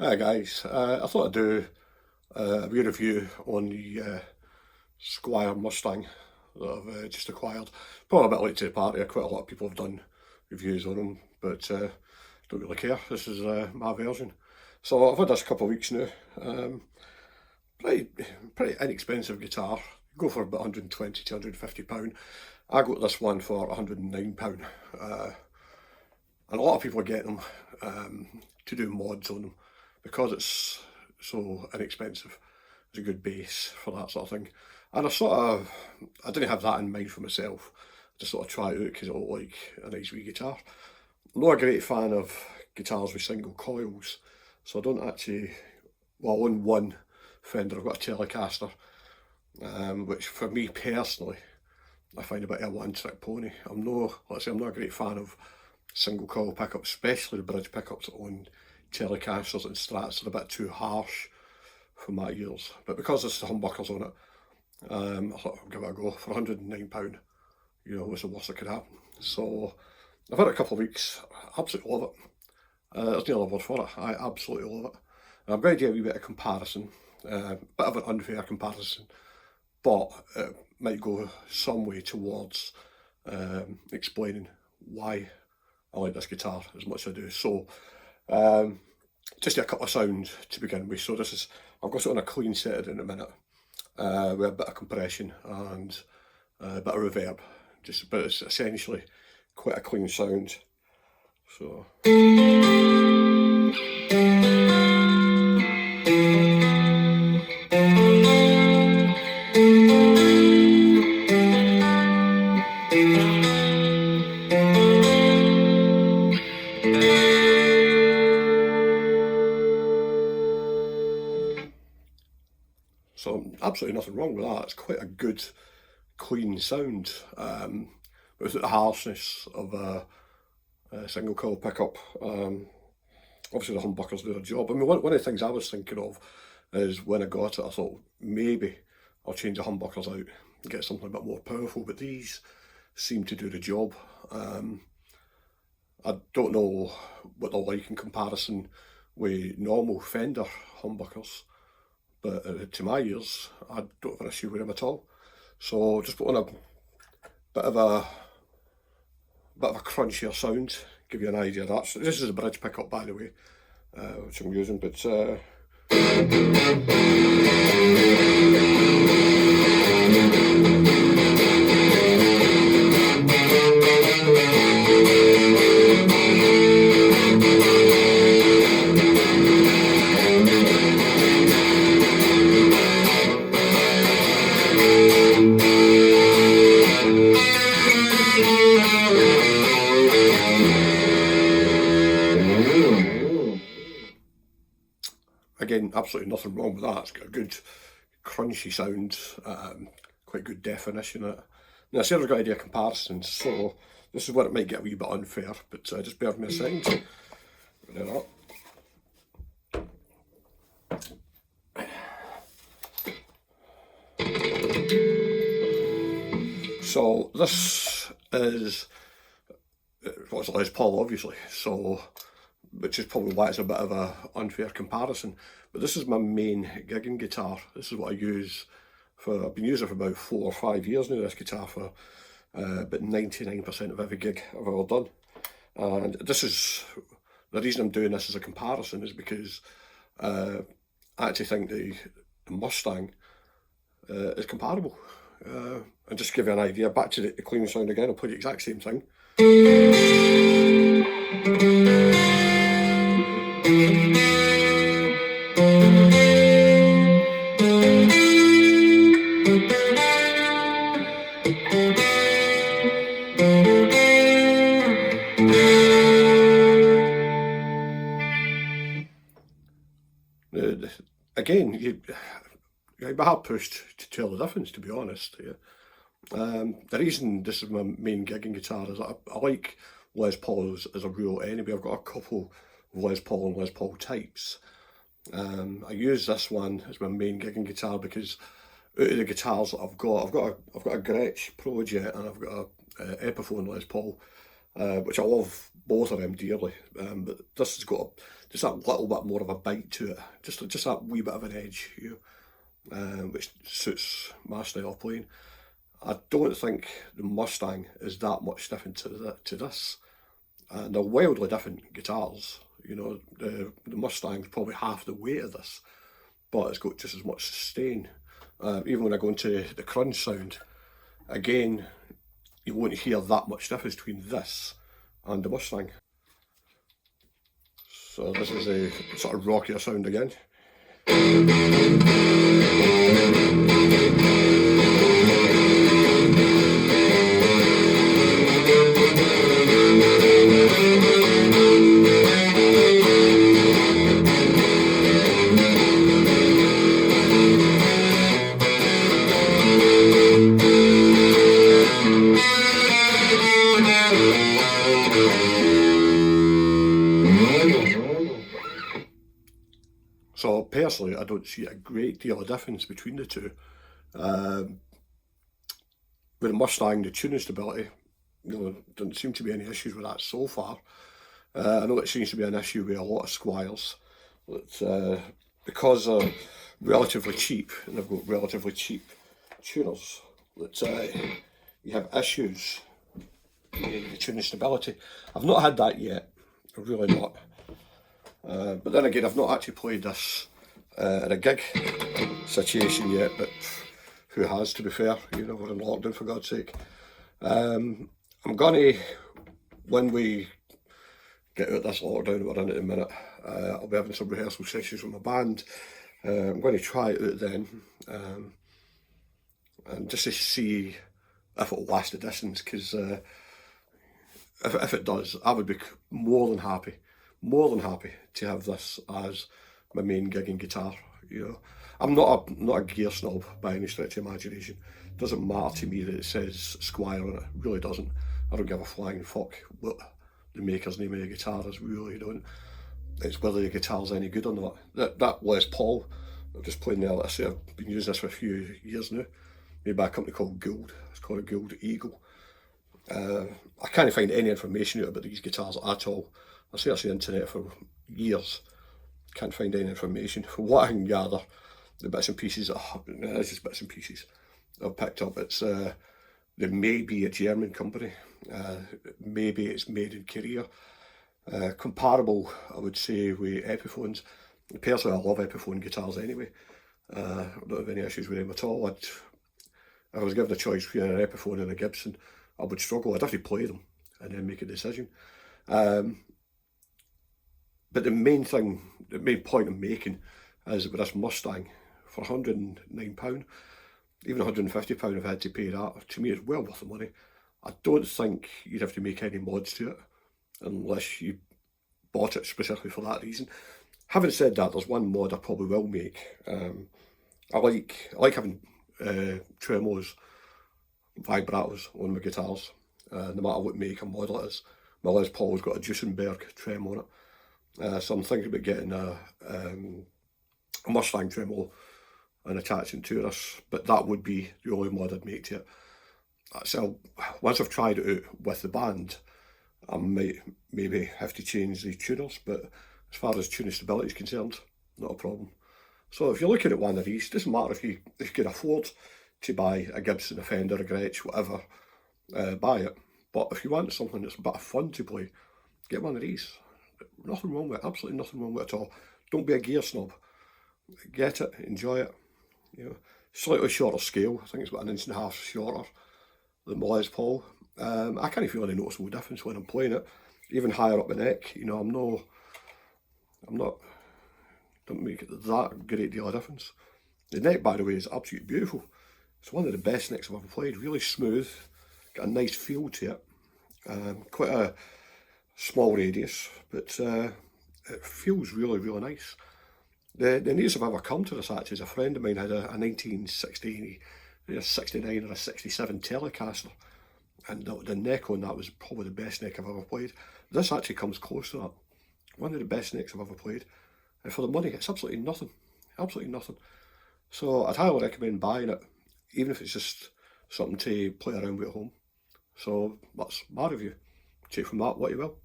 Hi guys, I thought I'd do a wee review on the Squier Mustang that I've just acquired. Probably a bit late to the party. Quite a lot of people have done reviews on them, but don't really care. This is my version. So I've had this a couple of weeks now. Um, pretty pretty inexpensive guitar. Go for about 120 to £150. I got this one for £109. And a lot of people are getting them to do mods on them because it's so inexpensive. It's a good base for that sort of thing. And I didn't have that in mind for myself. I just sort of try it out because I look like a nice wee guitar. I'm not a great fan of guitars with single coils, so I don't actually, well, I own one Fender. I've got a Telecaster, which for me personally, I find a bit of a one-trick pony. I'm not a great fan of single coil pickups, especially the bridge pickups on Telecasters and Strats. Are a bit too harsh for my ears. But because there's the humbuckers on it, I thought I'd give it a go for £109. You know, what's the worst that could happen? So I've had it a couple of weeks. I absolutely love it. There's no other word for it. I absolutely love it. And I'm going to do a wee bit of comparison, bit of an unfair comparison, but it might go some way towards explaining why I like this guitar as much as I do. So, just a couple of sounds to begin with. So I've got it on a clean setting in a minute, with a bit of compression and a bit of reverb. But it's essentially quite a clean sound. So. So absolutely nothing wrong with that. It's quite a good, clean sound, without the harshness of a single coil pickup. Obviously the humbuckers do their job. I mean, one of the things I was thinking of is when I got it, I thought maybe I'll change the humbuckers out and get something a bit more powerful. But these seem to do the job. I don't know what they're like in comparison with normal Fender humbuckers. But to my ears, I don't have an issue with them at all. So just put on a bit of a crunchier sound, give you an idea of that. So this is a bridge pickup, by the way, which I'm using. But again, absolutely nothing wrong with that. It's got a good crunchy sound, quite good definition in it. Now, I said I've got idea of comparisons, so this is where it might get a wee bit unfair, but just bear with me a second. There So this is what's a Les Paul, obviously. So, which is probably why it's a bit of a unfair comparison. But this is my main gigging guitar. This is what I use for. I've been using it for about 4 or 5 years now. This guitar for about 99% of every gig I've ever done. And this is the reason I'm doing this as a comparison is because I actually think the Mustang is comparable. And just to give you an idea, back to the clean sound again, I'll play the exact same thing. Again, you'd be hard pushed to tell the difference, to be honest. Yeah. The reason this is my main gigging guitar is that I like Les Pauls as a rule anyway. I've got a couple of Les Paul and Les Paul types. I use this one as my main gigging guitar because out of the guitars that I've got a Gretsch Pro Jet and I've got a Epiphone Les Paul. which I love both of them dearly. But this has got just that little bit more of a bite to it, just that wee bit of an edge, which suits my style of playing. I don't think the Mustang is that much different to this. And they're wildly different guitars. The Mustang's probably half the weight of this, but it's got just as much sustain. Even when I go into the crunch sound, again, you won't hear that much difference between this and the Mustang. So this is a sort of rockier sound again. So personally, I don't see a great deal of difference between the two. With the Mustang, the tuning stability, doesn't seem to be any issues with that so far. I know it seems to be an issue with a lot of Squiers, but because they're relatively cheap, and they've got relatively cheap tuners, that you have issues with the tuning stability. I've not had that yet, I've really not. But then again, I've not actually played this in a gig situation yet, but who has, to be fair? We're in lockdown, for God's sake. I'm gonna, when we get out this lockdown that we're in at the minute, I'll be having some rehearsal sessions with my band. I'm going to try it out then, and just to see if it'll last the distance, because if it does, I would be more than happy to have this as my main gigging guitar. I'm not a gear snob by any stretch of imagination. It doesn't matter to me that it says Squier on it. It really doesn't. I don't give a flying fuck what the maker's name of the guitar is. Really don't. It's whether the guitar's any good or not. That Les Paul, I'm just playing there. Like I say, I've been using this for a few years now. Made by a company called Gould. It's called a Gould Eagle. I can't find any information out about these guitars at all. I searched the internet for years, can't find any information. From what I can gather, the bits and pieces, it's just bits and pieces I've picked up. It's there may be a German company, maybe it's made in Korea. Comparable, I would say, with Epiphones. Personally, I love Epiphone guitars anyway. I don't have any issues with them at all. If I was given a choice between an Epiphone and a Gibson, I would struggle. I'd have to play them and then make a decision. But the main point I'm making is that with this Mustang, for £109, even £150 if I had to pay that, to me it's well worth the money. I don't think you'd have to make any mods to it, unless you bought it specifically for that reason. Having said that, there's one mod I probably will make. I like having tremolos, vibratos on my guitars, no matter what make or model it is. My Les Paul's got a Duesenberg trem on it. So I'm thinking about getting a Mustang tremolo and attaching to this, but that would be the only mod I'd make to it. So once I've tried it out with the band, I might maybe have to change the tuners, but as far as tuning stability is concerned, not a problem. So if you're looking at one of these, it doesn't matter if you can afford to buy a Gibson, a Fender, a Gretsch, whatever, buy it. But if you want something that's a bit of fun to play, get one of these. Nothing wrong with it, absolutely nothing wrong with it at all. Don't be a gear snob. Get it, enjoy it. Slightly shorter scale. I think it's about 1.5 inches shorter than my Les Paul. I can't feel any noticeable difference when I'm playing it. Even higher up the neck, don't make it that great deal of difference. The neck, by the way, is absolutely beautiful. It's one of the best necks I've ever played. Really smooth, got a nice feel to it. Quite a small radius, but it feels really, really nice. The nearest I've ever come to this actually is a friend of mine had a 1969 or a 67 Telecaster, and the neck on that was probably the best neck I've ever played. This actually comes close to that. One of the best necks I've ever played. And for the money, it's absolutely nothing. Absolutely nothing. So I'd highly recommend buying it, even if it's just something to play around with at home. So that's my review. take from that what you will.